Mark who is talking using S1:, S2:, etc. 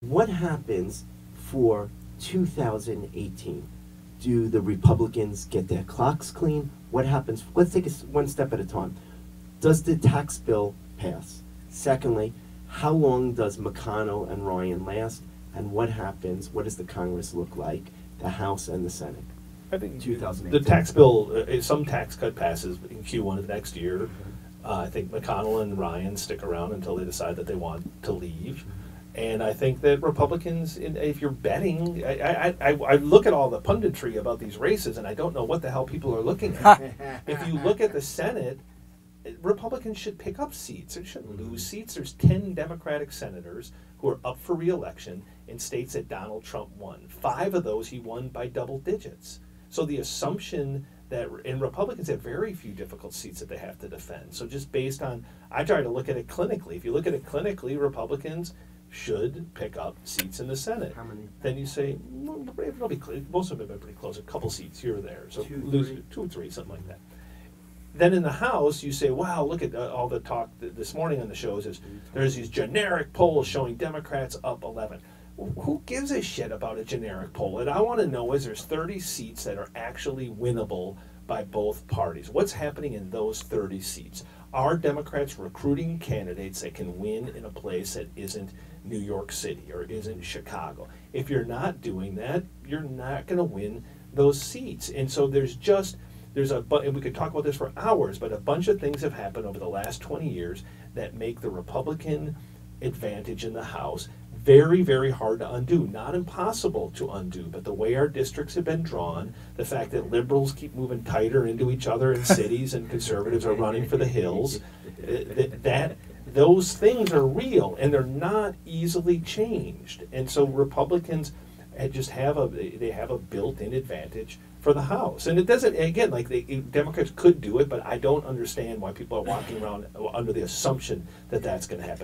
S1: What happens for 2018? Do the Republicans get their clocks clean? What happens? Let's take it one step at a time. Does the tax bill pass? Secondly, how long does McConnell and Ryan last? And what happens? What does the Congress look like, the House and the Senate?
S2: I think
S1: 2018.
S2: the tax bill, some tax cut passes in Q1 of next year. I think McConnell and Ryan stick around until they decide that they want to leave. And I think that Republicans, if you're betting, I look at all the punditry about these races, and I don't know what the hell people are looking at. If you look at the Senate, Republicans should pick up seats. They shouldn't lose seats. There's 10 Democratic senators who are up for re-election in states that Donald Trump won. 5 of those he won by double digits. So the assumption that, and Republicans have very few difficult seats that they have to defend. So just based on, I try to look at it clinically. If you look at it clinically, Republicans should pick up seats in the Senate.
S1: How many?
S2: Then you say, well, it'll be most of them are pretty close, a couple seats here or there. So
S1: 2
S2: or 3, something like that. Then in the House, you say, wow, look at all the talk this morning on the shows is there's these generic polls showing Democrats up 11. Well, who gives a shit about a generic poll? What I want to know is there's 30 seats that are actually winnable by both parties. What's happening in those 30 seats? Are Democrats recruiting candidates that can win in a place that isn't New York City or isn't Chicago? If you're not doing that, you're not going to win those seats. And so and we could talk about this for hours, but a bunch of things have happened over the last 20 years that make the Republican advantage in the House very, very hard to undo. Not impossible to undo, but the way our districts have been drawn, the fact that liberals keep moving tighter into each other in cities and conservatives are running for the hills, those things are real and they're not easily changed. And so Republicans just have a built-in advantage for the House. And it doesn't, again, like Democrats could do it, but I don't understand why people are walking around under the assumption that that's going to happen.